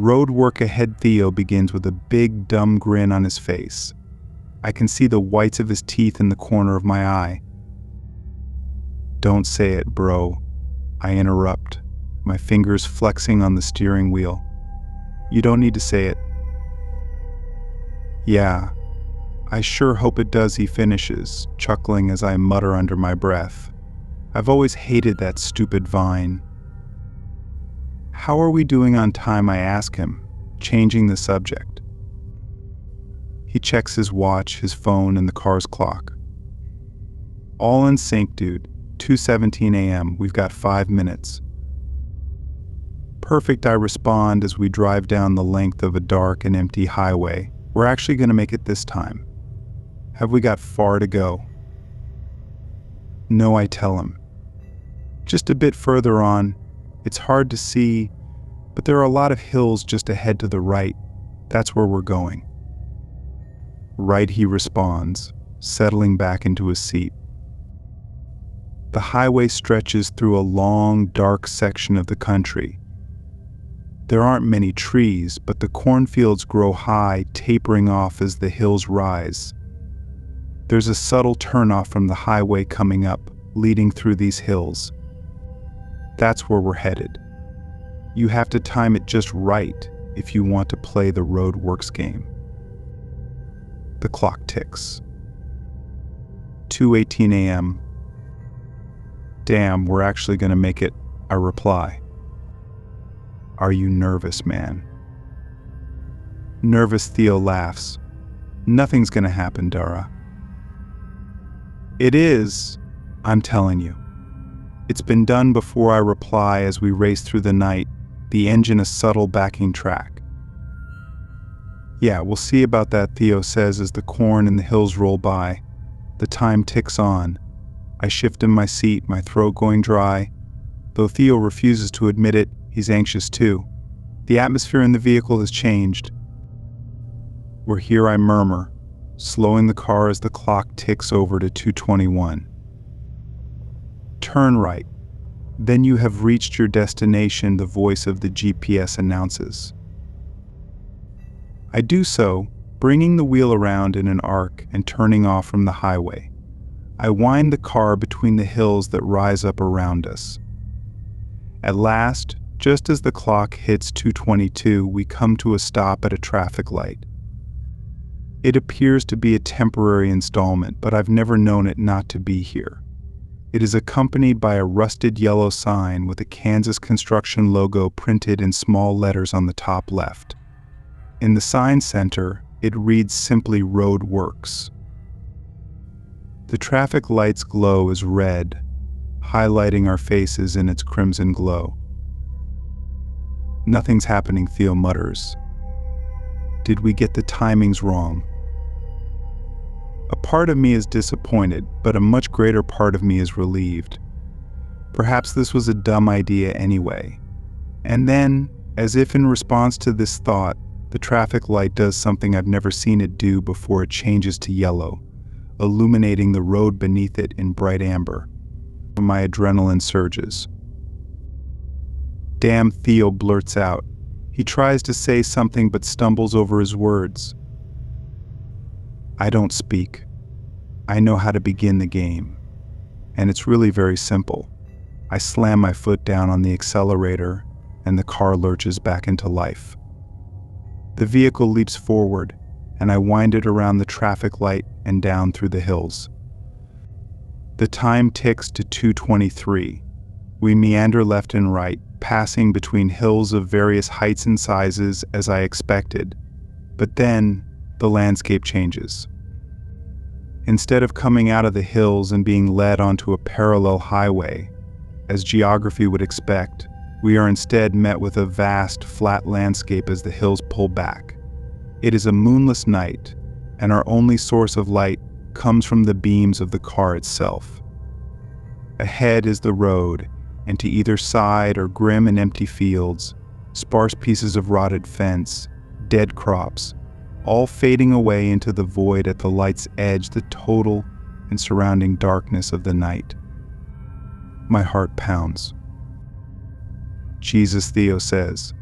road work ahead. Theo begins with a big, dumb grin on his face. I can see the whites of his teeth in the corner of my eye. Don't say it, bro, I interrupt, my fingers flexing on the steering wheel. You don't need to say it. Yeah, I sure hope it does, he finishes, chuckling as I mutter under my breath. I've always hated that stupid vine. How are we doing on time, I ask him, changing the subject. He checks his watch, his phone, and the car's clock. All in sync, dude. 2:17 a.m. We've got 5 minutes. Perfect, I respond as we drive down the length of a dark and empty highway. We're actually going to make it this time. Have we got far to go? No, I tell him. Just a bit further on. It's hard to see, but there are a lot of hills just ahead to the right. That's where we're going. Right, he responds, settling back into his seat. The highway stretches through a long, dark section of the country. There aren't many trees, but the cornfields grow high, tapering off as the hills rise. There's a subtle turnoff from the highway coming up, leading through these hills. That's where we're headed. You have to time it just right if you want to play the roadworks game. The clock ticks. 2:18 a.m. Damn, we're actually going to make it, I reply. Are you nervous, man? Nervous, Theo laughs. Nothing's going to happen, Dara. It is, I'm telling you. It's been done before, I reply as we race through the night, the engine a subtle backing track. Yeah, we'll see about that, Theo says as the corn and the hills roll by. The time ticks on. I shift in my seat, my throat going dry. Though Theo refuses to admit it, he's anxious too. The atmosphere in the vehicle has changed. We're here, I murmur, slowing the car as the clock ticks over to 2:21. Turn right. Then you have reached your destination, the voice of the GPS announces. I do so, bringing the wheel around in an arc and turning off from the highway. I wind the car between the hills that rise up around us. At last, just as the clock hits 2:22, we come to a stop at a traffic light. It appears to be a temporary installment, but I've never known it not to be here. It is accompanied by a rusted yellow sign with a Kansas Construction logo printed in small letters on the top left. In the sign center, it reads simply Road Works. The traffic light's glow is red, highlighting our faces in its crimson glow. Nothing's happening, Theo mutters. Did we get the timings wrong? A part of me is disappointed, but a much greater part of me is relieved. Perhaps this was a dumb idea anyway. And then, as if in response to this thought, the traffic light does something I've never seen it do before. It changes to yellow, illuminating the road beneath it in bright amber. My adrenaline surges. Damn, Theo blurts out. He tries to say something but stumbles over his words. I don't speak. I know how to begin the game. And it's really very simple. I slam my foot down on the accelerator and the car lurches back into life. The vehicle leaps forward and I wind it around the traffic light and down through the hills. The time ticks to 2:23. We meander left and right, passing between hills of various heights and sizes as I expected. But then, the landscape changes. Instead of coming out of the hills and being led onto a parallel highway, as geography would expect, we are instead met with a vast, flat landscape as the hills pull back. It is a moonless night, and our only source of light comes from the beams of the car itself. Ahead is the road, and to either side are grim and empty fields, sparse pieces of rotted fence, dead crops, all fading away into the void at the light's edge, the total and surrounding darkness of the night. My heart pounds. Jesus, Theo says.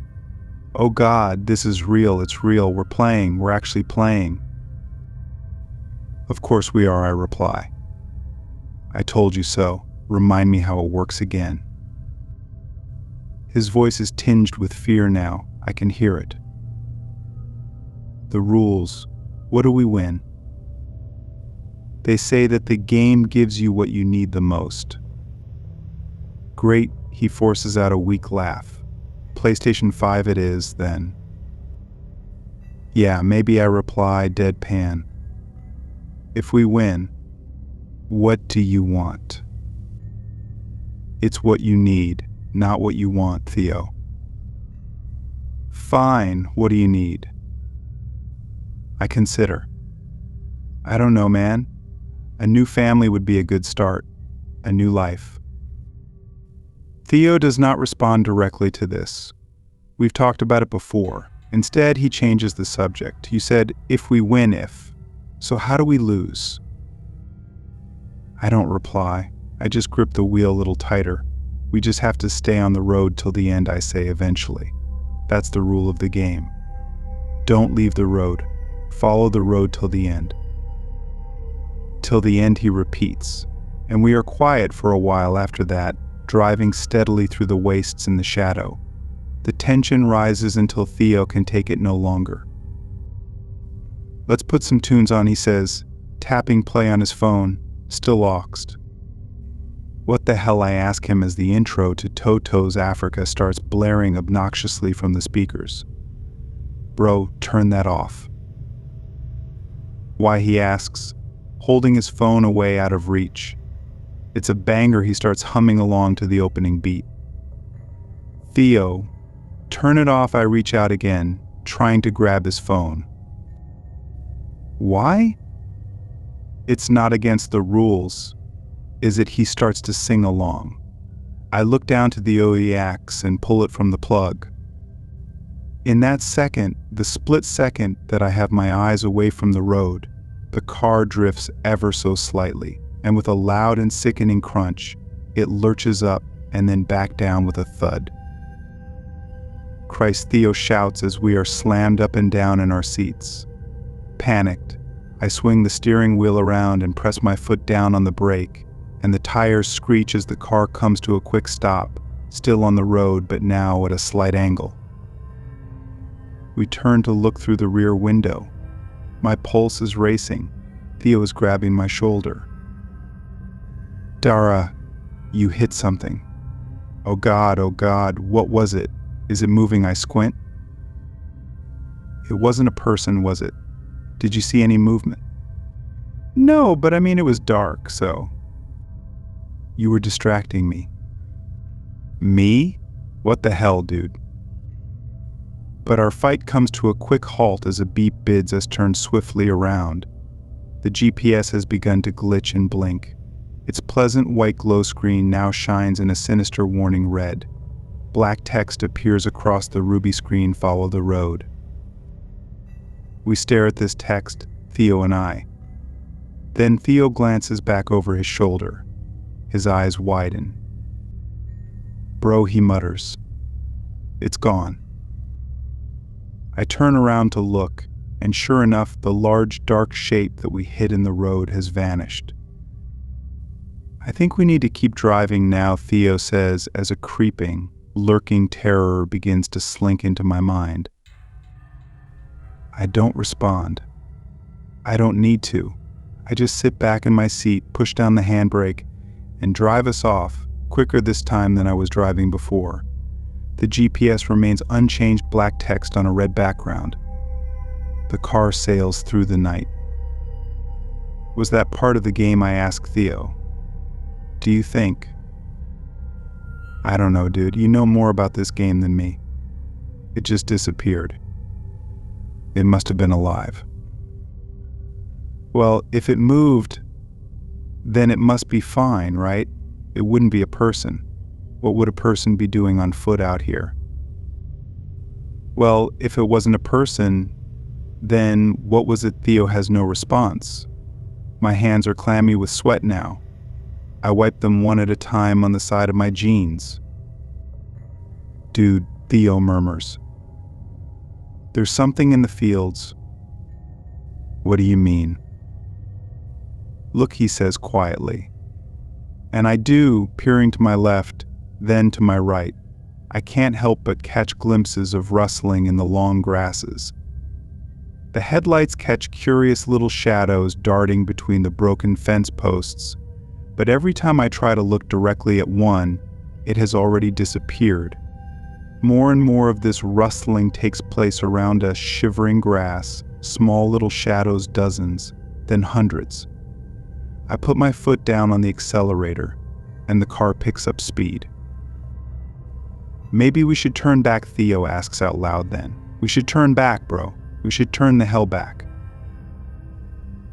Oh God, this is real, it's real, we're actually playing. Of course we are, I reply. I told you so. Remind me how it works again. His voice is tinged with fear now. I can hear it. The rules. What do we win? They say that the game gives you what you need the most. Great, he forces out a weak laugh. PlayStation 5 it is, then. Yeah, maybe, I reply, deadpan. If we win, what do you want? It's what you need, not what you want, Theo. Fine, what do you need? I consider. I don't know, man. A new family would be a good start. A new life. Theo does not respond directly to this. We've talked about it before. Instead, he changes the subject. You said, if we win, if. So how do we lose? I don't reply. I just grip the wheel a little tighter. We just have to stay on the road till the end, I say eventually. That's the rule of the game. Don't leave the road. Follow the road till the end. Till the end, he repeats. And we are quiet for a while after that, driving steadily through the wastes in the shadow. The tension rises until Theo can take it no longer. Let's put some tunes on, he says, tapping play on his phone, still auxed. What the hell, I ask him as the intro to Toto's Africa starts blaring obnoxiously from the speakers. Bro, turn that off. Why, he asks, holding his phone away out of reach. It's a banger, he starts humming along to the opening beat. Theo, turn it off, I reach out again, trying to grab his phone. Why? It's not against the rules, is it? He starts to sing along. I look down to the OEX and pull it from the plug. In that second, the split second that I have my eyes away from the road, the car drifts ever so slightly, and with a loud and sickening crunch, it lurches up and then back down with a thud. Christ, Theo shouts as we are slammed up and down in our seats. Panicked, I swing the steering wheel around and press my foot down on the brake, and the tires screech as the car comes to a quick stop, still on the road but now at a slight angle. We turn to look through the rear window. My pulse is racing. Theo is grabbing my shoulder. Dara, you hit something. Oh God, what was it? Is it moving? I squint. It wasn't a person, was it? Did you see any movement? No, but I mean it was dark, so. You were distracting me. Me? What the hell, dude? But our fight comes to a quick halt as a beep bids us turn swiftly around. The GPS has begun to glitch and blink. Its pleasant white glow screen now shines in a sinister warning red. Black text appears across the ruby screen, follow the road. We stare at this text, Theo and I. Then Theo glances back over his shoulder. His eyes widen. Bro, he mutters. It's gone. I turn around to look, and sure enough, the large dark shape that we hid in the road has vanished. I think we need to keep driving now, Theo says as a creeping, lurking terror begins to slink into my mind. I don't respond. I don't need to. I just sit back in my seat, push down the handbrake, and drive us off, quicker this time than I was driving before. The GPS remains unchanged, black text on a red background. The car sails through the night. Was that part of the game, I ask Theo. Do you think? I don't know, dude. You know more about this game than me. It just disappeared. It must have been alive. Well, if it moved, then it must be fine, right? It wouldn't be a person. What would a person be doing on foot out here? Well, if it wasn't a person, then what was it? Theo has no response. My hands are clammy with sweat now. I wipe them one at a time on the side of my jeans. Dude, Theo murmurs. There's something in the fields. What do you mean? Look, he says quietly. And I do, peering to my left, then to my right. I can't help but catch glimpses of rustling in the long grasses. The headlights catch curious little shadows darting between the broken fence posts, but every time I try to look directly at one, it has already disappeared. More and more of this rustling takes place around us, shivering grass, small little shadows, dozens, then hundreds. I put my foot down on the accelerator, and the car picks up speed. Maybe we should turn back, Theo asks out loud then. We should turn back, bro. We should turn the hell back.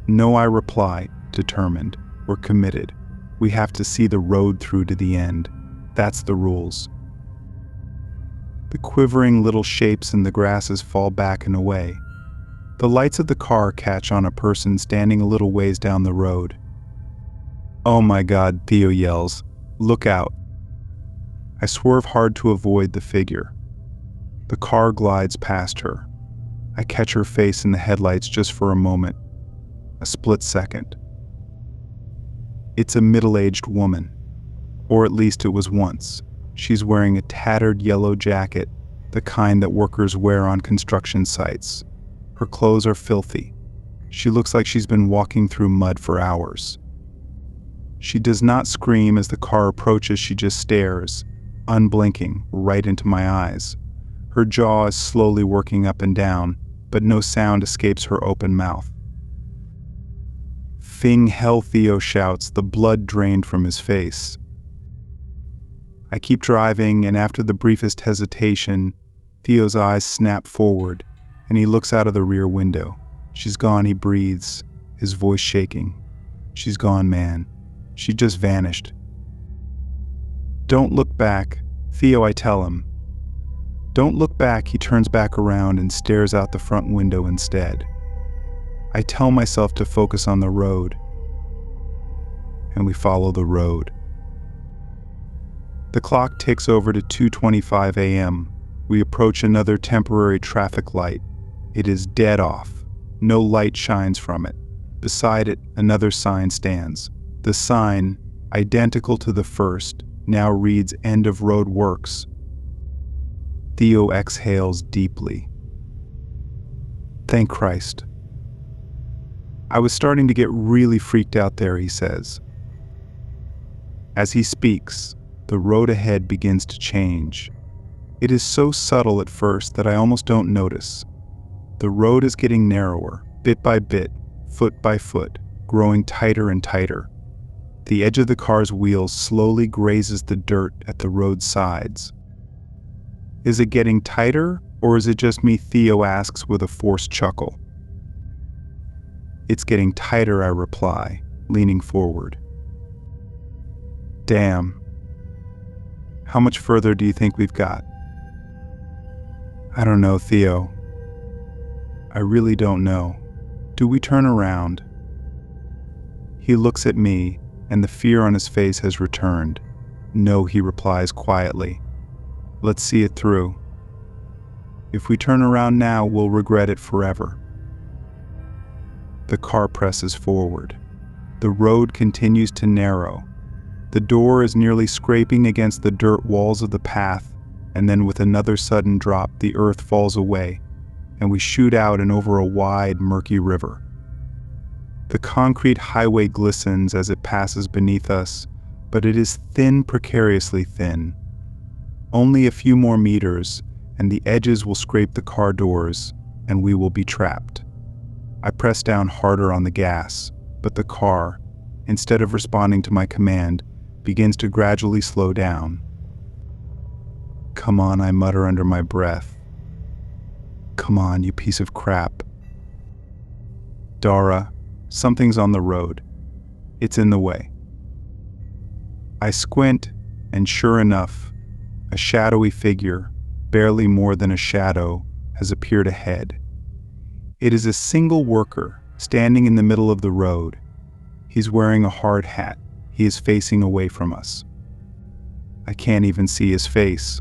No, I reply, determined. We're committed. We have to see the road through to the end. That's the rules. The quivering little shapes in the grasses fall back and away. The lights of the car catch on a person standing a little ways down the road. Oh my God, Theo yells. Look out. I swerve hard to avoid the figure. The car glides past her. I catch her face in the headlights just for a moment, a split second. It's a middle-aged woman, or at least it was once. She's wearing a tattered yellow jacket, the kind that workers wear on construction sites. Her clothes are filthy. She looks like she's been walking through mud for hours. She does not scream as the car approaches, she just stares, unblinking, right into my eyes. Her jaw is slowly working up and down, but no sound escapes her open mouth. Fing hell, Theo shouts, the blood drained from his face. I keep driving, and after the briefest hesitation, Theo's eyes snap forward, and he looks out of the rear window. She's gone, he breathes, his voice shaking. She's gone, man. She just vanished. Don't look back, Theo, I tell him. Don't look back, he turns back around and stares out the front window instead. I tell myself to focus on the road, and we follow the road. The clock ticks over to 2:25 a.m. We approach another temporary traffic light. It is dead off. No light shines from it. Beside it, another sign stands. The sign, identical to the first, now reads "End of Road Works." Theo exhales deeply. Thank Christ. I was starting to get really freaked out there, he says. As he speaks, the road ahead begins to change. It is so subtle at first that I almost don't notice. The road is getting narrower, bit by bit, foot by foot, growing tighter and tighter. The edge of the car's wheels slowly grazes the dirt at the road sides. Is it getting tighter, or is it just me, Theo asks with a forced chuckle. It's getting tighter, I reply, leaning forward. Damn. How much further do you think we've got? I don't know, Theo. I really don't know. Do we turn around? He looks at me, and the fear on his face has returned. No, he replies quietly. Let's see it through. If we turn around now, we'll regret it forever. The car presses forward. The road continues to narrow. The door is nearly scraping against the dirt walls of the path, and then with another sudden drop, the earth falls away, and we shoot out and over a wide, murky river. The concrete highway glistens as it passes beneath us, but it is thin, precariously thin. Only a few more meters, and the edges will scrape the car doors, and we will be trapped. I press down harder on the gas, but the car, instead of responding to my command, begins to gradually slow down. Come on, I mutter under my breath. Come on, you piece of crap. Dara, something's on the road. It's in the way. I squint, and sure enough, a shadowy figure, barely more than a shadow, has appeared ahead. It is a single worker, standing in the middle of the road. He's wearing a hard hat. He is facing away from us. I can't even see his face.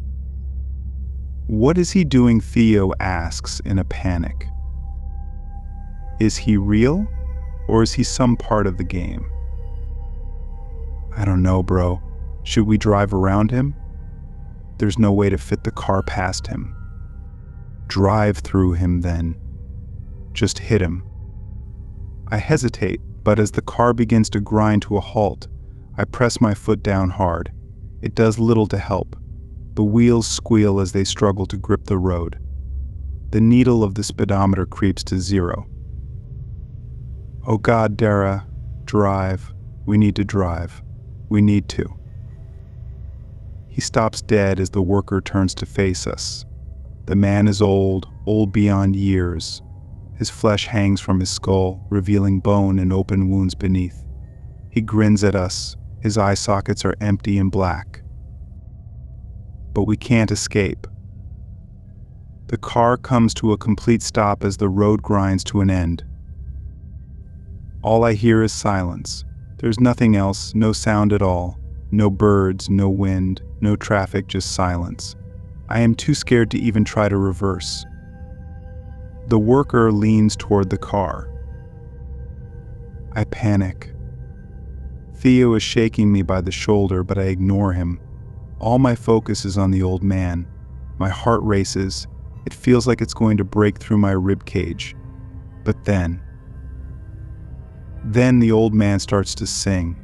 "What is he doing?" Theo asks in a panic. Is he real, or is he some part of the game? I don't know, bro. Should we drive around him? There's no way to fit the car past him. Drive through him then. Just hit him. I hesitate, but as the car begins to grind to a halt, I press my foot down hard. It does little to help. The wheels squeal as they struggle to grip the road. The needle of the speedometer creeps to 0. Oh God, Dara, drive. We need to drive. We need to. He stops dead as the worker turns to face us. The man is old beyond years. His flesh hangs from his skull, revealing bone and open wounds beneath. He grins at us. His eye sockets are empty and black. But we can't escape. The car comes to a complete stop as the road grinds to an end. All I hear is silence. There's nothing else, no sound at all. No birds, no wind, no traffic, just silence. I am too scared to even try to reverse. The worker leans toward the car. I panic. Theo is shaking me by the shoulder, but I ignore him. All my focus is on the old man. My heart races. It feels like it's going to break through my rib cage. But then the old man starts to sing.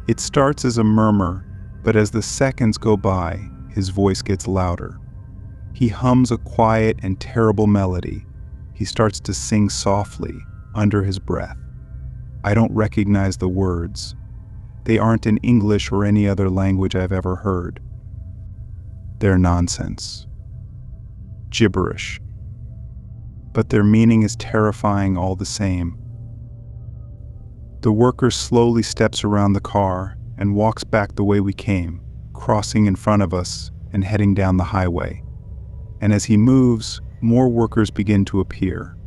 It starts as a murmur, but as the seconds go by, his voice gets louder. He hums a quiet and terrible melody. He starts to sing softly, under his breath. I don't recognize the words. They aren't in English or any other language I've ever heard. They're nonsense. Gibberish. But their meaning is terrifying all the same. The worker slowly steps around the car and walks back the way we came, crossing in front of us and heading down the highway. And as he moves, more workers begin to appear.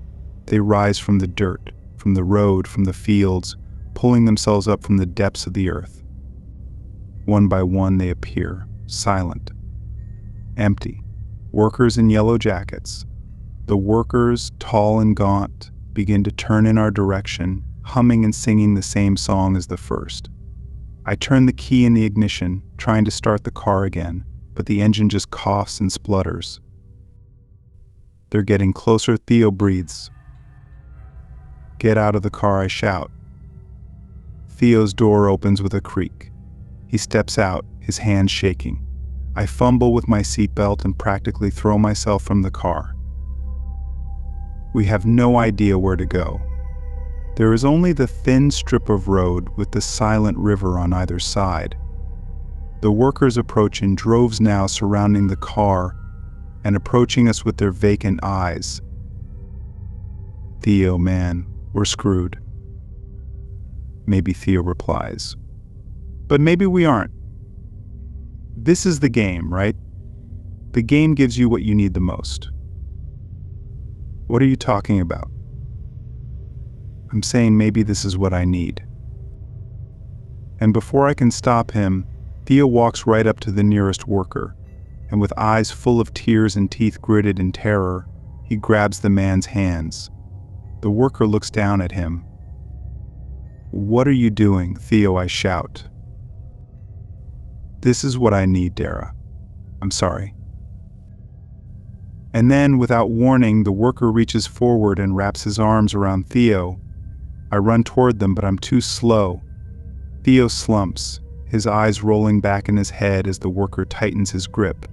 They rise from the dirt, from the road, from the fields, pulling themselves up from the depths of the earth. One by one they appear, silent, empty. Workers in yellow jackets. The workers, tall and gaunt, begin to turn in our direction, humming and singing the same song as the first. I turn the key in the ignition, trying to start the car again, but the engine just coughs and splutters. They're getting closer. Theo breathes. Get out of the car, I shout. Theo's door opens with a creak. He steps out, his hands shaking. I fumble with my seatbelt and practically throw myself from the car. We have no idea where to go. There is only the thin strip of road with the silent river on either side. The workers approach in droves now, surrounding the car and approaching us with their vacant eyes. Theo, man, we're screwed. Maybe Theo replies. But maybe we aren't. This is the game, right? The game gives you what you need the most. What are you talking about? I'm saying maybe this is what I need. And before I can stop him, Theo walks right up to the nearest worker, and with eyes full of tears and teeth gritted in terror, he grabs the man's hands. The worker looks down at him. What are you doing, Theo? I shout. This is what I need, Dara. I'm sorry. And then, without warning, the worker reaches forward and wraps his arms around Theo. I run toward them, but I'm too slow. Theo slumps, his eyes rolling back in his head as the worker tightens his grip.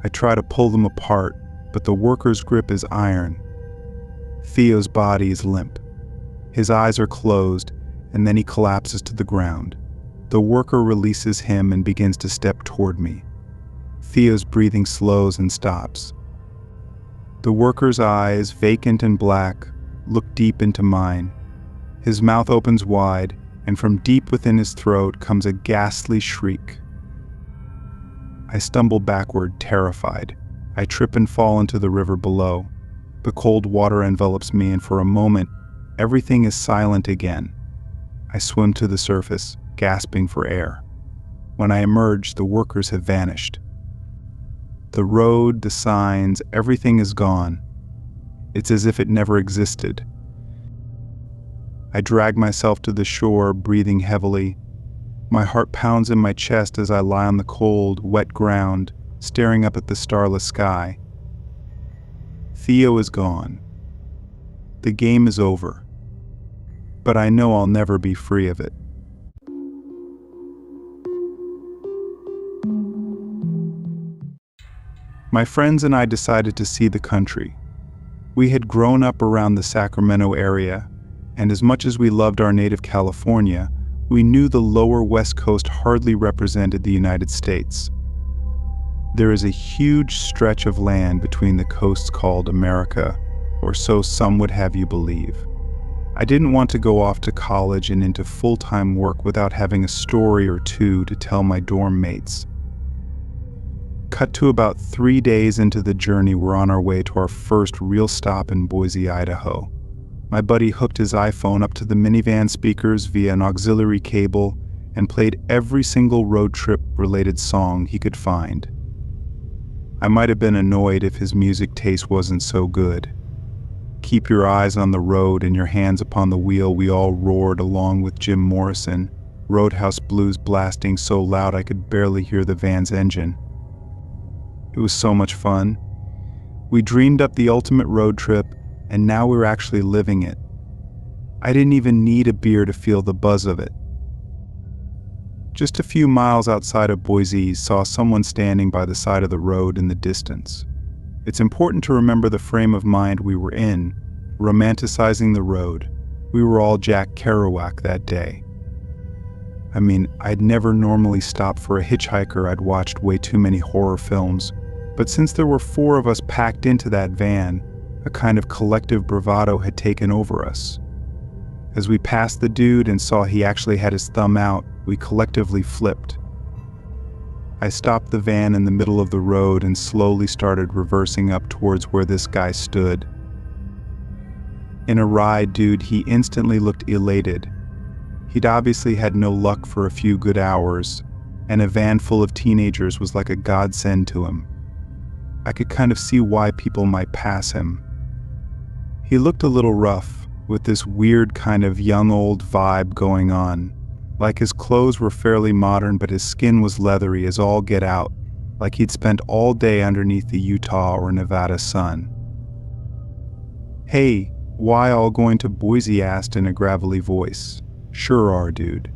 I try to pull them apart, but the worker's grip is iron. Theo's body is limp. His eyes are closed, and then he collapses to the ground. The worker releases him and begins to step toward me. Theo's breathing slows and stops. The worker's eyes, vacant and black, look deep into mine. His mouth opens wide, and from deep within his throat comes a ghastly shriek. I stumble backward, terrified. I trip and fall into the river below. The cold water envelops me, and for a moment, everything is silent again. I swim to the surface, gasping for air. When I emerge, the workers have vanished. The road, the signs, everything is gone. It's as if it never existed. I drag myself to the shore, breathing heavily. My heart pounds in my chest as I lie on the cold, wet ground, staring up at the starless sky. Theo is gone. The game is over. But I know I'll never be free of it. My friends and I decided to see the country. We had grown up around the Sacramento area, and as much as we loved our native California, we knew the lower West Coast hardly represented the United States. There is a huge stretch of land between the coasts called America, or so some would have you believe. I didn't want to go off to college and into full-time work without having a story or two to tell my dorm mates. Cut to about 3 days into the journey, we're on our way to our first real stop in Boise, Idaho. My buddy hooked his iPhone up to the minivan speakers via an auxiliary cable and played every single road trip-related song he could find. I might have been annoyed if his music taste wasn't so good. Keep your eyes on the road and your hands upon the wheel, we all roared along with Jim Morrison, Roadhouse Blues blasting so loud I could barely hear the van's engine. It was so much fun. We dreamed up the ultimate road trip, and now we're actually living it. I didn't even need a beer to feel the buzz of it. Just a few miles outside of Boise, saw someone standing by the side of the road in the distance. It's important to remember the frame of mind we were in, romanticizing the road. We were all Jack Kerouac that day. I mean, I'd never normally stop for a hitchhiker. I'd watched way too many horror films. But since there were 4 of us packed into that van, a kind of collective bravado had taken over us. As we passed the dude and saw he actually had his thumb out, we collectively flipped. I stopped the van in the middle of the road and slowly started reversing up towards where this guy stood. In a ride, dude, he instantly looked elated. He'd obviously had no luck for a few good hours, and a van full of teenagers was like a godsend to him. I could kind of see why people might pass him. He looked a little rough, with this weird kind of young old vibe going on. Like his clothes were fairly modern, but his skin was leathery as all get out, like he'd spent all day underneath the Utah or Nevada sun. "Hey, why all going to Boise?" asked in a gravelly voice. "Sure are, dude.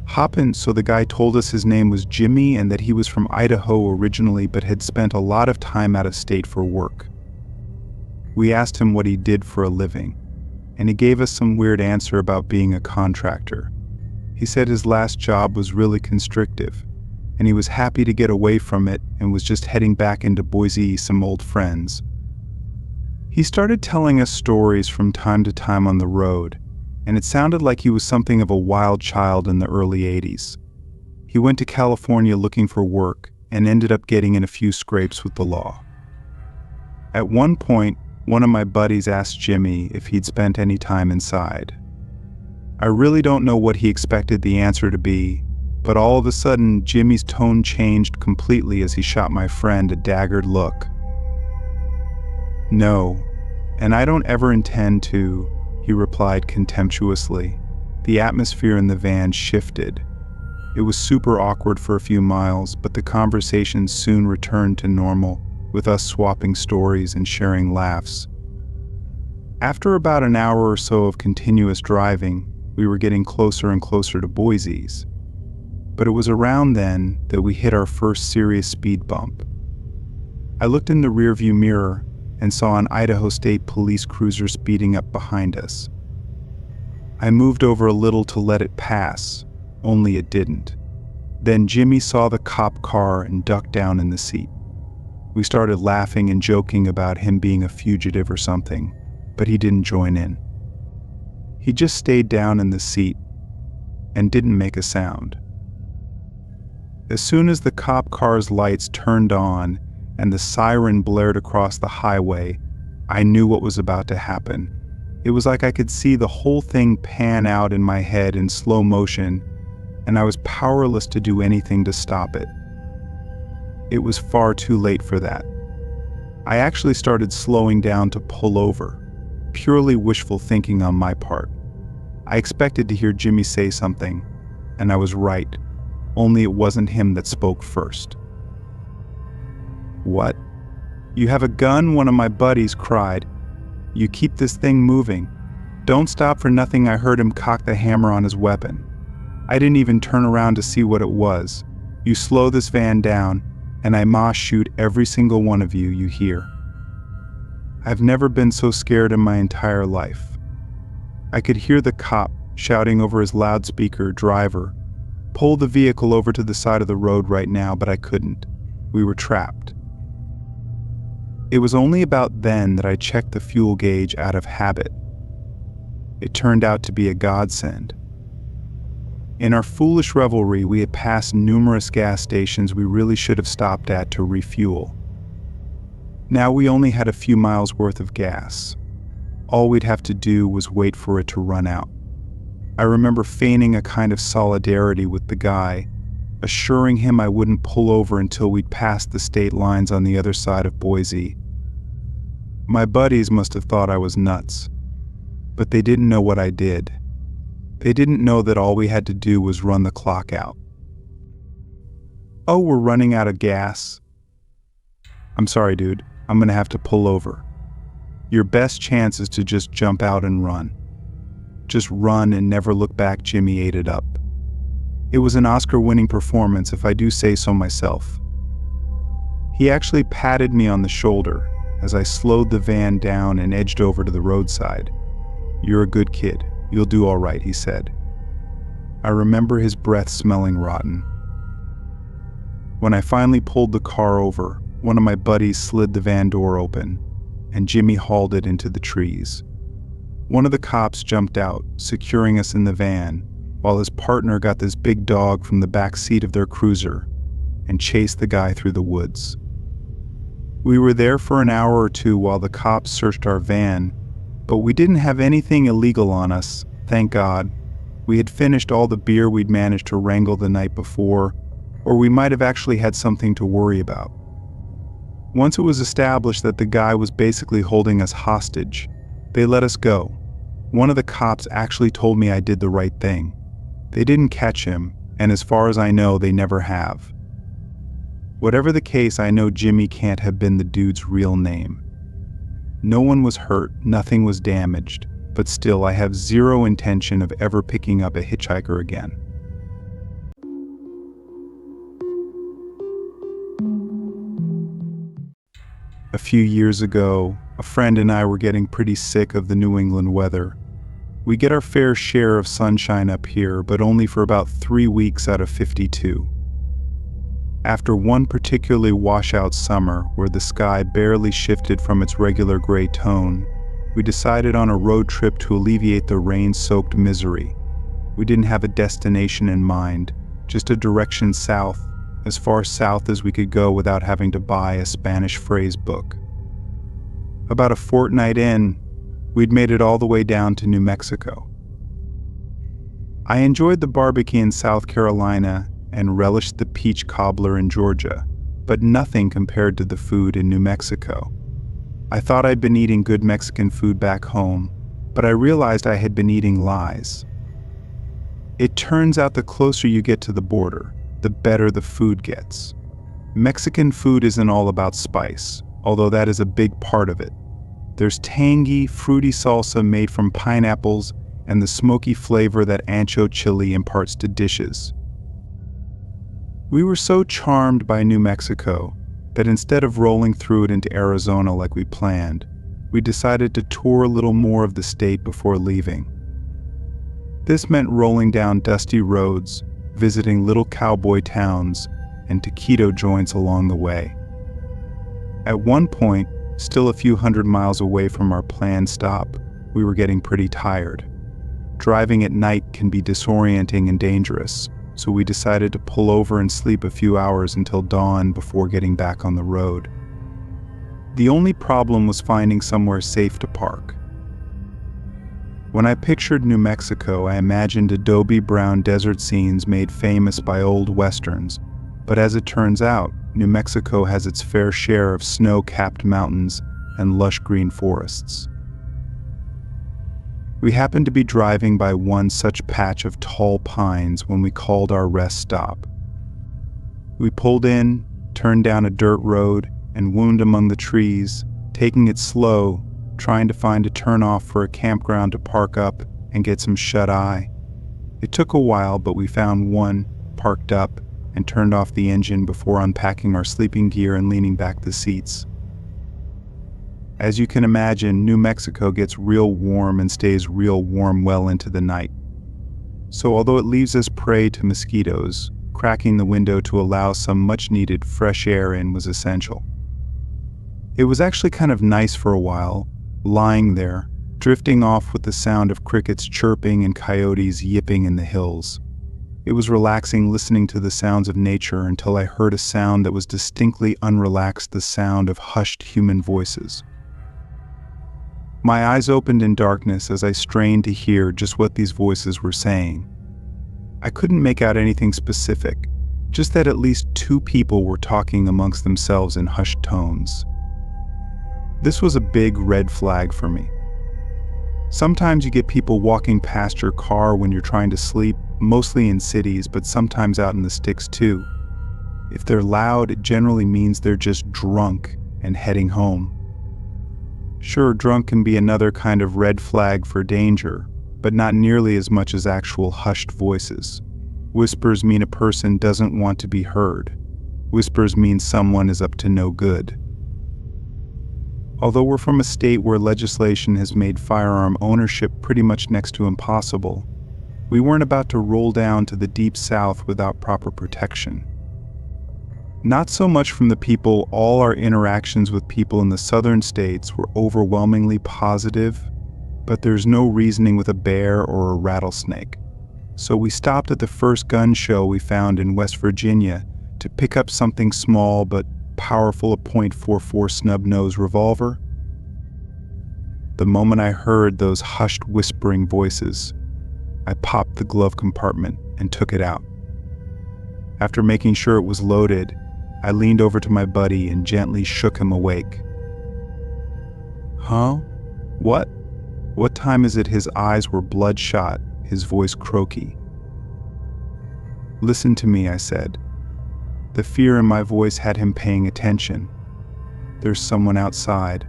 Hop in." So the guy told us his name was Jimmy and that he was from Idaho originally but had spent a lot of time out of state for work. We asked him what he did for a living, and he gave us some weird answer about being a contractor. He said his last job was really constrictive, and he was happy to get away from it and was just heading back into Boise, some old friends. He started telling us stories from time to time on the road, and it sounded like he was something of a wild child in the early 80s. He went to California looking for work and ended up getting in a few scrapes with the law. At one point, one of my buddies asked Jimmy if he'd spent any time inside. I really don't know what he expected the answer to be, but all of a sudden, Jimmy's tone changed completely as he shot my friend a daggered look. "No, and I don't ever intend to," he replied contemptuously. The atmosphere in the van shifted. It was super awkward for a few miles, but the conversation soon returned to normal, with us swapping stories and sharing laughs. After about an hour or so of continuous driving, we were getting closer and closer to Boise's. But it was around then that we hit our first serious speed bump. I looked in the rearview mirror and saw an Idaho State Police cruiser speeding up behind us. I moved over a little to let it pass, only it didn't. Then Jimmy saw the cop car and ducked down in the seat. We started laughing and joking about him being a fugitive or something, but he didn't join in. He just stayed down in the seat and didn't make a sound. As soon as the cop car's lights turned on and the siren blared across the highway, I knew what was about to happen. It was like I could see the whole thing pan out in my head in slow motion, and I was powerless to do anything to stop it. It was far too late for that. I actually started slowing down to pull over, purely wishful thinking on my part. I expected to hear Jimmy say something, and I was right, only it wasn't him that spoke first. "What? You have a gun?" one of my buddies cried. "You keep this thing moving. Don't stop for nothing." I heard him cock the hammer on his weapon. I didn't even turn around to see what it was. "You slow this van down, and I must shoot every single one of you you hear." I've never been so scared in my entire life. I could hear the cop shouting over his loudspeaker, "Driver, pull the vehicle over to the side of the road right now," but I couldn't. We were trapped. It was only about then that I checked the fuel gauge out of habit. It turned out to be a godsend. In our foolish revelry, we had passed numerous gas stations we really should have stopped at to refuel. Now we only had a few miles worth of gas. All we'd have to do was wait for it to run out. I remember feigning a kind of solidarity with the guy, assuring him I wouldn't pull over until we'd passed the state lines on the other side of Boise. My buddies must have thought I was nuts, but they didn't know what I did. They didn't know that all we had to do was run the clock out. "Oh, we're running out of gas." "I'm sorry, dude. I'm gonna have to pull over." "Your best chance is to just jump out and run. Just run and never look back." Jimmy ate it up. It was an Oscar-winning performance, if I do say so myself. He actually patted me on the shoulder as I slowed the van down and edged over to the roadside. "You're a good kid. You'll do all right," he said. I remember his breath smelling rotten. When I finally pulled the car over, one of my buddies slid the van door open, and Jimmy hauled it into the trees. One of the cops jumped out, securing us in the van, while his partner got this big dog from the back seat of their cruiser and chased the guy through the woods. We were there for an hour or two while the cops searched our van, but we didn't have anything illegal on us, thank God. We had finished all the beer we'd managed to wrangle the night before, or we might have actually had something to worry about. Once it was established that the guy was basically holding us hostage, they let us go. One of the cops actually told me I did the right thing. They didn't catch him, and as far as I know, they never have. Whatever the case, I know Jimmy can't have been the dude's real name. No one was hurt, nothing was damaged, but still I have zero intention of ever picking up a hitchhiker again. A few years ago, a friend and I were getting pretty sick of the New England weather. We get our fair share of sunshine up here, but only for about 3 weeks out of 52. After one particularly washout summer where the sky barely shifted from its regular gray tone, we decided on a road trip to alleviate the rain-soaked misery. We didn't have a destination in mind, just a direction south, as far south as we could go without having to buy a Spanish phrase book. About a fortnight in, we'd made it all the way down to New Mexico. I enjoyed the barbecue in South Carolina and relished the peach cobbler in Georgia, but nothing compared to the food in New Mexico. I thought I'd been eating good Mexican food back home, but I realized I had been eating lies. It turns out the closer you get to the border, the better the food gets. Mexican food isn't all about spice, although that is a big part of it. There's tangy, fruity salsa made from pineapples and the smoky flavor that ancho chili imparts to dishes. We were so charmed by New Mexico that instead of rolling through it into Arizona like we planned, we decided to tour a little more of the state before leaving. This meant rolling down dusty roads, visiting little cowboy towns, and taquito joints along the way. At one point, still a few hundred miles away from our planned stop, we were getting pretty tired. Driving at night can be disorienting and dangerous, so we decided to pull over and sleep a few hours until dawn before getting back on the road. The only problem was finding somewhere safe to park. When I pictured New Mexico, I imagined adobe brown desert scenes made famous by old westerns, but as it turns out, New Mexico has its fair share of snow-capped mountains and lush green forests. We happened to be driving by one such patch of tall pines when we called our rest stop. We pulled in, turned down a dirt road, and wound among the trees, taking it slow, trying to find a turnoff for a campground to park up and get some shut-eye. It took a while, but we found one, parked up, and turned off the engine before unpacking our sleeping gear and leaning back the seats. As you can imagine, New Mexico gets real warm and stays real warm well into the night. So although it leaves us prey to mosquitoes, cracking the window to allow some much-needed fresh air in was essential. It was actually kind of nice for a while, lying there, drifting off with the sound of crickets chirping and coyotes yipping in the hills. It was relaxing listening to the sounds of nature until I heard a sound that was distinctly unrelaxed, the sound of hushed human voices. My eyes opened in darkness as I strained to hear just what these voices were saying. I couldn't make out anything specific, just that at least two people were talking amongst themselves in hushed tones. This was a big red flag for me. Sometimes you get people walking past your car when you're trying to sleep, mostly in cities, but sometimes out in the sticks too. If they're loud, it generally means they're just drunk and heading home. Sure, drunk can be another kind of red flag for danger, but not nearly as much as actual hushed voices. Whispers mean a person doesn't want to be heard. Whispers mean someone is up to no good. Although we're from a state where legislation has made firearm ownership pretty much next to impossible, we weren't about to roll down to the deep south without proper protection. Not so much from the people. All our interactions with people in the southern states were overwhelmingly positive, but there's no reasoning with a bear or a rattlesnake. So we stopped at the first gun show we found in West Virginia to pick up something small but powerful, a .44 snub-nose revolver. The moment I heard those hushed whispering voices, I popped the glove compartment and took it out. After making sure it was loaded, I leaned over to my buddy and gently shook him awake. "Huh? What? What time is it?" His eyes were bloodshot, his voice croaky. "Listen to me," I said. The fear in my voice had him paying attention. "There's someone outside."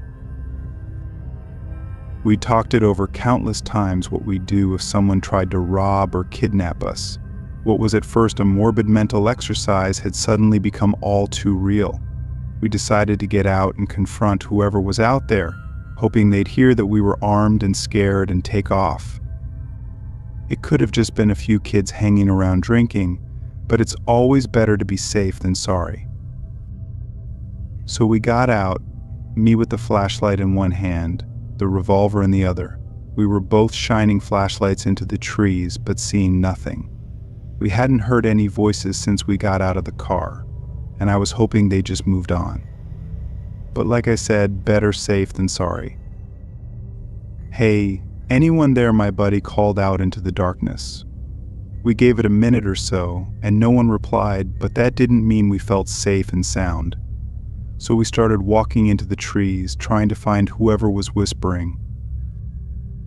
We talked it over countless times, what we'd do if someone tried to rob or kidnap us. What was at first a morbid mental exercise had suddenly become all too real. We decided to get out and confront whoever was out there, hoping they'd hear that we were armed and scared and take off. It could have just been a few kids hanging around drinking, but it's always better to be safe than sorry. So we got out, me with the flashlight in one hand, the revolver in the other. We were both shining flashlights into the trees, but seeing nothing. We hadn't heard any voices since we got out of the car, and I was hoping they just moved on. But like I said, better safe than sorry. "Hey, anyone there?" my buddy called out into the darkness. We gave it a minute or so, and no one replied, but that didn't mean we felt safe and sound. So we started walking into the trees, trying to find whoever was whispering.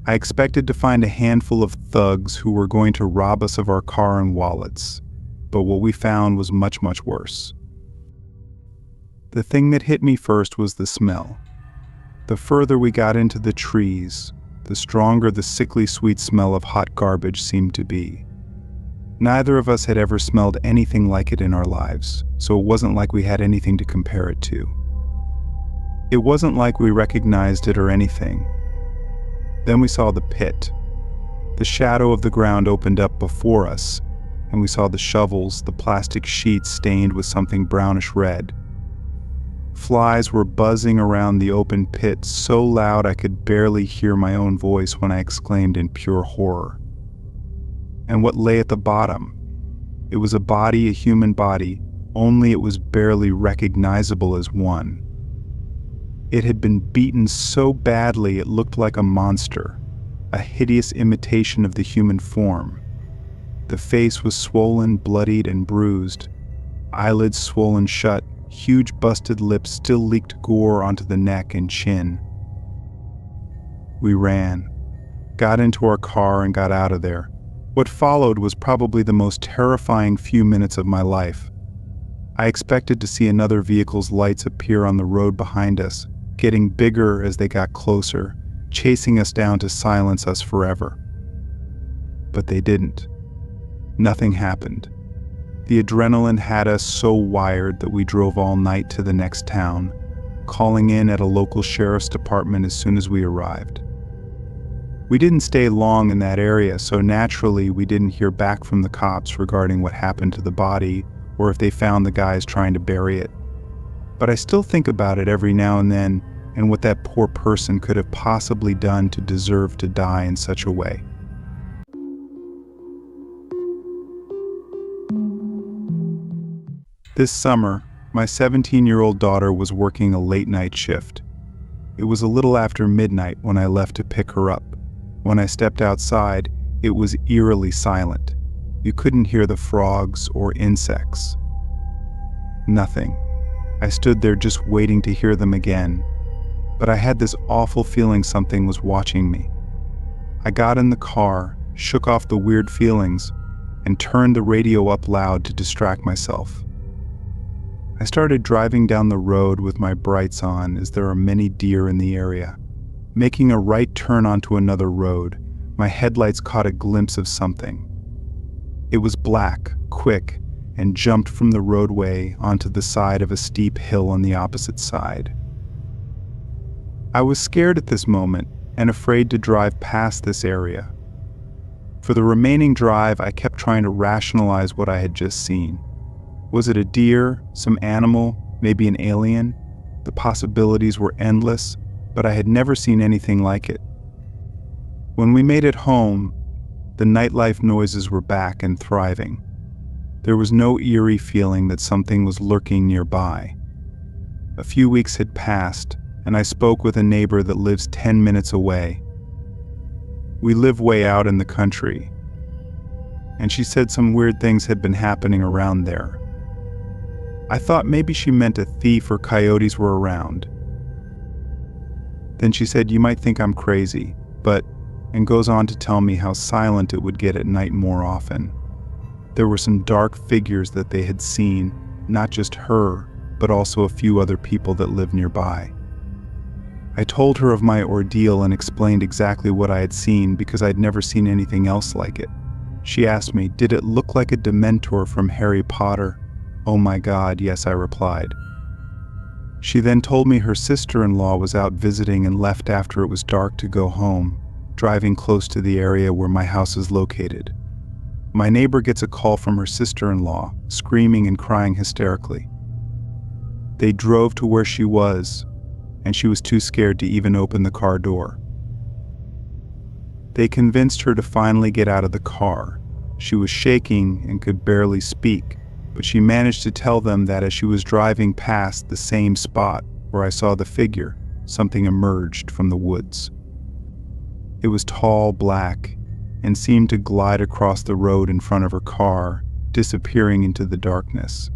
I expected to find a handful of thugs who were going to rob us of our car and wallets, but what we found was much, much worse. The thing that hit me first was the smell. The further we got into the trees, the stronger the sickly sweet smell of hot garbage seemed to be. Neither of us had ever smelled anything like it in our lives, so it wasn't like we had anything to compare it to. It wasn't like we recognized it or anything. Then we saw the pit. The shadow of the ground opened up before us, and we saw the shovels, the plastic sheets stained with something brownish red. Flies were buzzing around the open pit so loud I could barely hear my own voice when I exclaimed in pure horror. And what lay at the bottom? It was a body, a human body, only it was barely recognizable as one. It had been beaten so badly it looked like a monster, a hideous imitation of the human form. The face was swollen, bloodied, and bruised, eyelids swollen shut, Huge busted lips still leaked gore onto the neck and chin. We ran, got into our car and got out of there. What followed was probably the most terrifying few minutes of my life. I expected to see another vehicle's lights appear on the road behind us, getting bigger as they got closer, chasing us down to silence us forever. But they didn't. Nothing happened. The adrenaline had us so wired that we drove all night to the next town, calling in at a local sheriff's department as soon as we arrived. We didn't stay long in that area, so naturally we didn't hear back from the cops regarding what happened to the body or if they found the guys trying to bury it. But I still think about it every now and then and what that poor person could have possibly done to deserve to die in such a way. This summer, my 17-year-old daughter was working a late-night shift. It was a little after midnight when I left to pick her up. When I stepped outside, it was eerily silent. You couldn't hear the frogs or insects. Nothing. I stood there just waiting to hear them again, but I had this awful feeling something was watching me. I got in the car, shook off the weird feelings, and turned the radio up loud to distract myself. I started driving down the road with my brights on as there are many deer in the area. Making a right turn onto another road, my headlights caught a glimpse of something. It was black, quick, and jumped from the roadway onto the side of a steep hill on the opposite side. I was scared at this moment and afraid to drive past this area. For the remaining drive, I kept trying to rationalize what I had just seen. Was it a deer, some animal, maybe an alien? The possibilities were endless, but I had never seen anything like it. When we made it home, the nightlife noises were back and thriving. There was no eerie feeling that something was lurking nearby. A few weeks had passed, and I spoke with a neighbor that lives 10 minutes away. We live way out in the country, and she said some weird things had been happening around there. I thought maybe she meant a thief or coyotes were around. Then she said, "You might think I'm crazy, but," and goes on to tell me how silent it would get at night more often. There were some dark figures that they had seen, not just her, but also a few other people that lived nearby. I told her of my ordeal and explained exactly what I had seen because I'd never seen anything else like it. She asked me, "Did it look like a Dementor from Harry Potter?" "Oh my God, yes," I replied. She then told me her sister-in-law was out visiting and left after it was dark to go home, driving close to the area where my house is located. My neighbor gets a call from her sister-in-law, screaming and crying hysterically. They drove to where she was, and she was too scared to even open the car door. They convinced her to finally get out of the car. She was shaking and could barely speak, but she managed to tell them that as she was driving past the same spot where I saw the figure, something emerged from the woods. It was tall, black, and seemed to glide across the road in front of her car, disappearing into the darkness.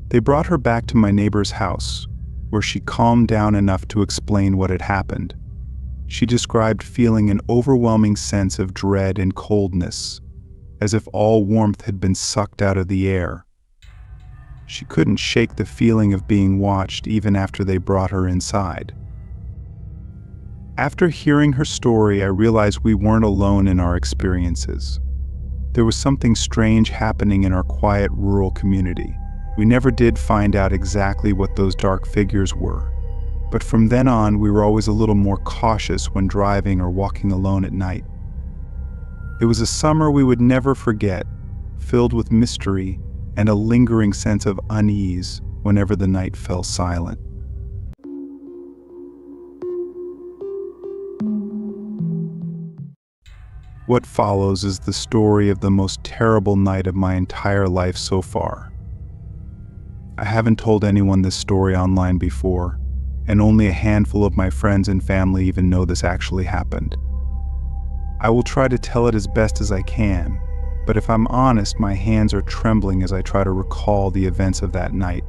They brought her back to my neighbor's house, where she calmed down enough to explain what had happened. She described feeling an overwhelming sense of dread and coldness, as if all warmth had been sucked out of the air. She couldn't shake the feeling of being watched even after they brought her inside. After hearing her story, I realized we weren't alone in our experiences. There was something strange happening in our quiet rural community. We never did find out exactly what those dark figures were, but from then on we were always a little more cautious when driving or walking alone at night. It was a summer we would never forget, filled with mystery and a lingering sense of unease whenever the night fell silent. What follows is the story of the most terrible night of my entire life so far. I haven't told anyone this story online before, and only a handful of my friends and family even know this actually happened. I will try to tell it as best as I can, but if I'm honest, my hands are trembling as I try to recall the events of that night.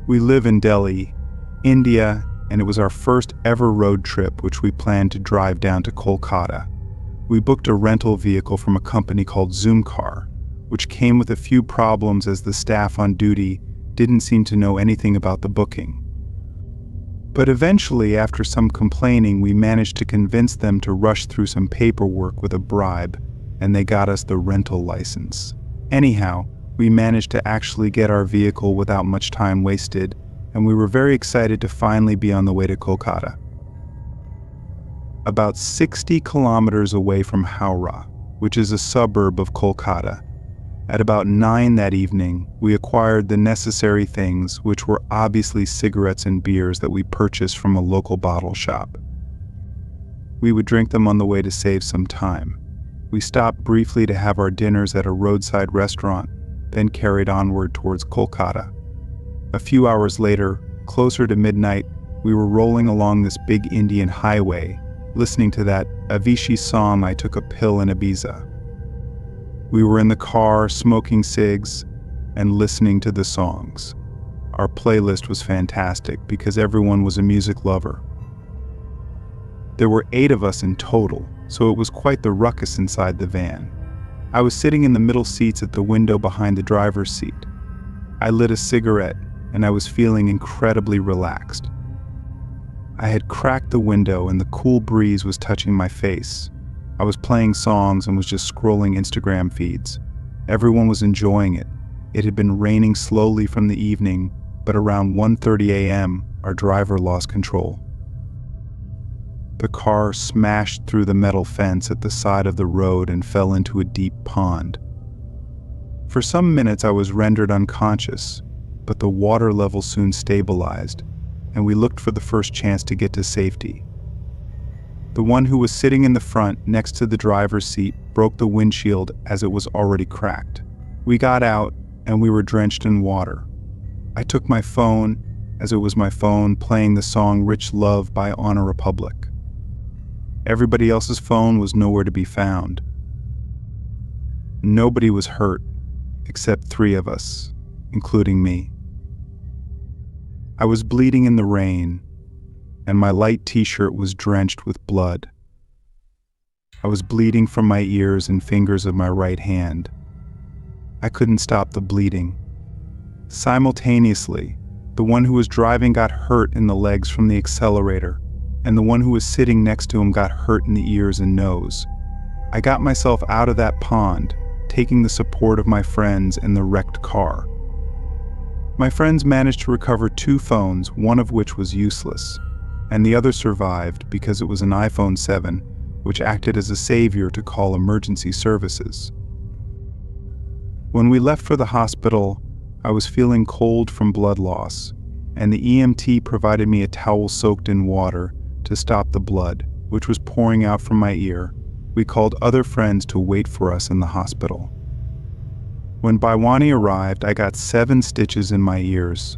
We live in Delhi, India, and it was our first ever road trip, which we planned to drive down to Kolkata. We booked a rental vehicle from a company called Zoomcar, which came with a few problems as the staff on duty didn't seem to know anything about the booking. But eventually, after some complaining, we managed to convince them to rush through some paperwork with a bribe, and they got us the rental license. Anyhow, we managed to actually get our vehicle without much time wasted, and we were very excited to finally be on the way to Kolkata. About 60 kilometers away from Howrah, which is a suburb of Kolkata, at about 9 that evening, we acquired the necessary things, which were obviously cigarettes and beers that we purchased from a local bottle shop. We would drink them on the way to save some time. We stopped briefly to have our dinners at a roadside restaurant, then carried onward towards Kolkata. A few hours later, closer to midnight, we were rolling along this big Indian highway, listening to that Avicii song, I Took a Pill in Ibiza. We were in the car, smoking cigs, and listening to the songs. Our playlist was fantastic because everyone was a music lover. There were 8 of us in total, so it was quite the ruckus inside the van. I was sitting in the middle seats at the window behind the driver's seat. I lit a cigarette, and I was feeling incredibly relaxed. I had cracked the window and the cool breeze was touching my face. I was playing songs and was just scrolling Instagram feeds. Everyone was enjoying it. It had been raining slowly from the evening, but around 1:30 a.m., our driver lost control. The car smashed through the metal fence at the side of the road and fell into a deep pond. For some minutes I was rendered unconscious, but the water level soon stabilized, and we looked for the first chance to get to safety. The one who was sitting in the front next to the driver's seat broke the windshield as it was already cracked. We got out and we were drenched in water. I took my phone, as it was my phone playing the song Rich Love by Honor Republic. Everybody else's phone was nowhere to be found. Nobody was hurt, except 3 of us, including me. I was bleeding in the rain, and my light t-shirt was drenched with blood. I was bleeding from my ears and fingers of my right hand. I couldn't stop the bleeding. Simultaneously, the one who was driving got hurt in the legs from the accelerator, and the one who was sitting next to him got hurt in the ears and nose. I got myself out of that pond, taking the support of my friends and the wrecked car. My friends managed to recover 2 phones, one of which was useless, and the other survived because it was an iPhone 7, which acted as a savior to call emergency services. When we left for the hospital, I was feeling cold from blood loss, and the EMT provided me a towel soaked in water to stop the blood, which was pouring out from my ear. We called other friends to wait for us in the hospital. When Baiwani arrived, I got 7 stitches in my ears,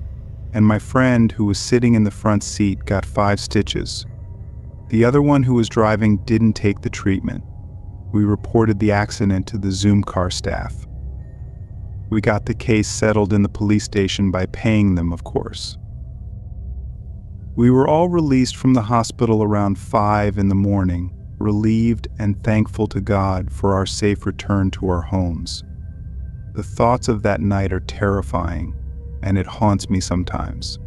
and my friend who was sitting in the front seat got 5 stitches. The other one who was driving didn't take the treatment. We reported the accident to the Zoomcar staff. We got the case settled in the police station by paying them, of course. We were all released from the hospital around 5 in the morning, relieved and thankful to God for our safe return to our homes. The thoughts of that night are terrifying, and it haunts me sometimes.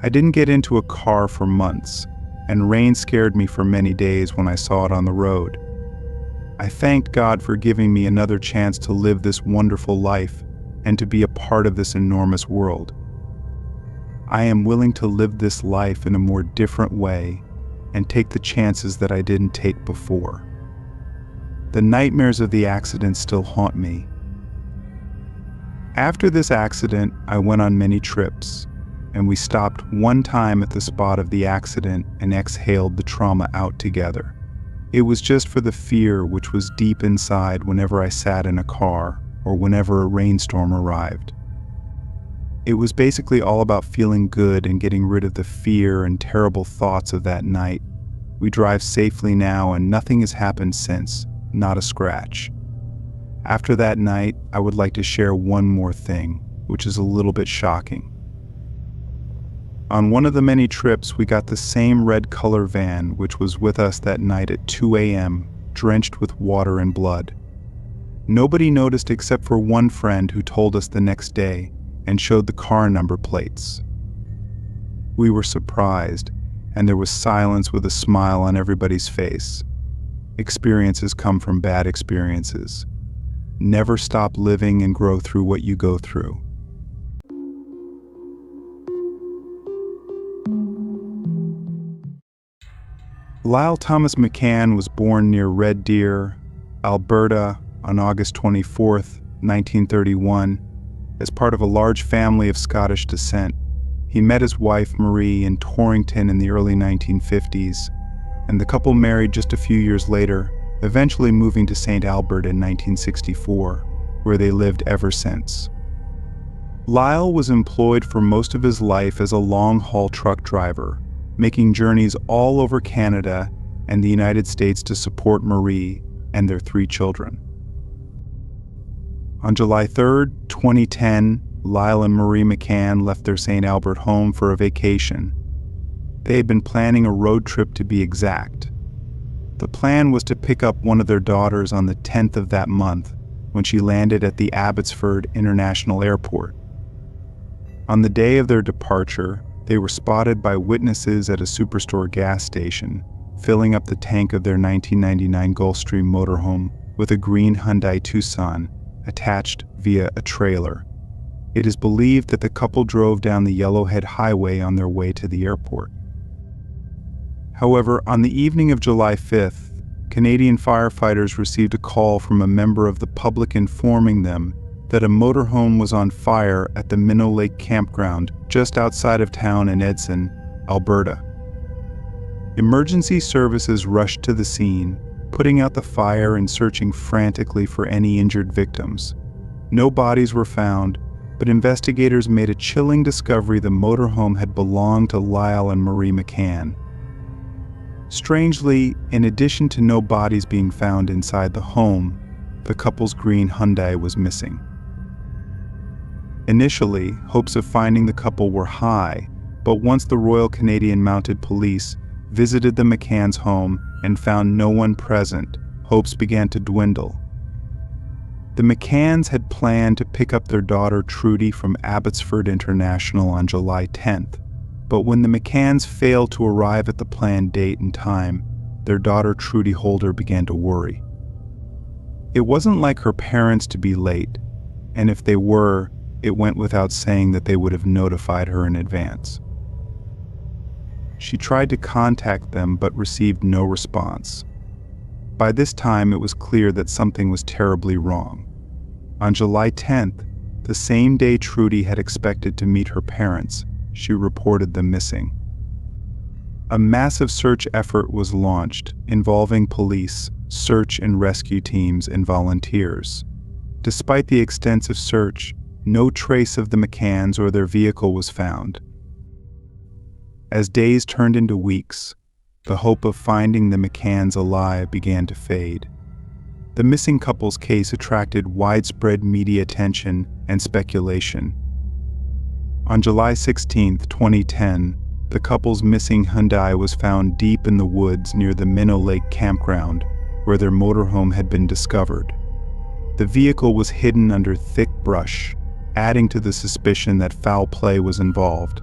I didn't get into a car for months, and rain scared me for many days when I saw it on the road. I thanked God for giving me another chance to live this wonderful life and to be a part of this enormous world. I am willing to live this life in a more different way and take the chances that I didn't take before. The nightmares of the accident still haunt me. After this accident, I went on many trips, and we stopped one time at the spot of the accident and exhaled the trauma out together. It was just for the fear which was deep inside whenever I sat in a car or whenever a rainstorm arrived. It was basically all about feeling good and getting rid of the fear and terrible thoughts of that night. We drive safely now and nothing has happened since, not a scratch. After that night, I would like to share one more thing, which is a little bit shocking. On one of the many trips, we got the same red color van which was with us that night at 2 a.m., drenched with water and blood. Nobody noticed except for one friend who told us the next day and showed the car number plates. We were surprised, and there was silence with a smile on everybody's face. Experiences come from bad experiences. Never stop living and grow through what you go through. Lyle Thomas McCann was born near Red Deer, Alberta, on August 24, 1931, as part of a large family of Scottish descent. He met his wife Marie in Torrington in the early 1950s, and the couple married just a few years later, eventually moving to St. Albert in 1964, where they lived ever since. Lyle was employed for most of his life as a long-haul truck driver, making journeys all over Canada and the United States to support Marie and their 3 children. On July 3, 2010, Lyle and Marie McCann left their St. Albert home for a vacation. They had been planning a road trip, to be exact. The plan was to pick up one of their daughters on the 10th of that month, when she landed at the Abbotsford International Airport. On the day of their departure, they were spotted by witnesses at a Superstore gas station, filling up the tank of their 1999 Gulfstream motorhome with a green Hyundai Tucson attached via a trailer. It is believed that the couple drove down the Yellowhead Highway on their way to the airport. However, on the evening of July 5th, Canadian firefighters received a call from a member of the public informing them that a motorhome was on fire at the Minnow Lake campground just outside of town in Edson, Alberta. Emergency services rushed to the scene, putting out the fire and searching frantically for any injured victims. No bodies were found, but investigators made a chilling discovery: the motorhome had belonged to Lyle and Marie McCann. Strangely, in addition to no bodies being found inside the home, the couple's green Hyundai was missing. Initially, hopes of finding the couple were high, but once the Royal Canadian Mounted Police visited the McCann's home and found no one present, hopes began to dwindle. The McCanns had planned to pick up their daughter Trudy from Abbotsford International on July 10th, but when the McCanns failed to arrive at the planned date and time, their daughter Trudy Holder began to worry. It wasn't like her parents to be late, and if they were, it went without saying that they would have notified her in advance. She tried to contact them but received no response. By this time, it was clear that something was terribly wrong. On July 10th, the same day Trudy had expected to meet her parents, she reported them missing. A massive search effort was launched, involving police, search and rescue teams, and volunteers. Despite the extensive search, no trace of the McCanns or their vehicle was found. As days turned into weeks, the hope of finding the McCanns alive began to fade. The missing couple's case attracted widespread media attention and speculation. On July 16, 2010, the couple's missing Hyundai was found deep in the woods near the Minnow Lake campground, where their motorhome had been discovered. The vehicle was hidden under thick brush, adding to the suspicion that foul play was involved.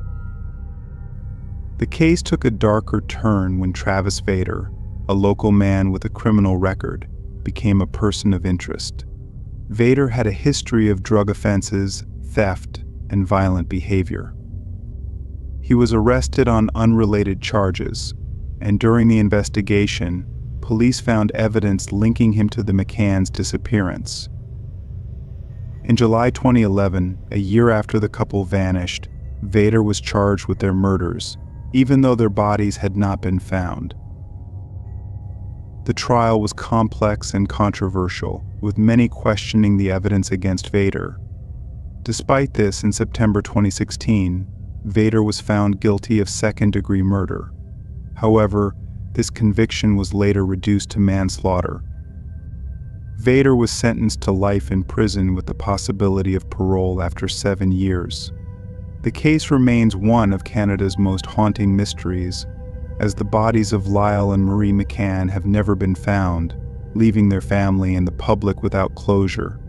The case took a darker turn when Travis Vader, a local man with a criminal record, became a person of interest. Vader had a history of drug offenses, theft, and violent behavior. He was arrested on unrelated charges, and during the investigation, police found evidence linking him to the McCanns' disappearance. In July 2011, a year after the couple vanished, Vader was charged with their murders, even though their bodies had not been found. The trial was complex and controversial, with many questioning the evidence against Vader. Despite this, in September 2016, Vader was found guilty of second-degree murder. However, this conviction was later reduced to manslaughter. Vader was sentenced to life in prison with the possibility of parole after 7 years. The case remains one of Canada's most haunting mysteries, as the bodies of Lyle and Marie McCann have never been found, leaving their family and the public without closure.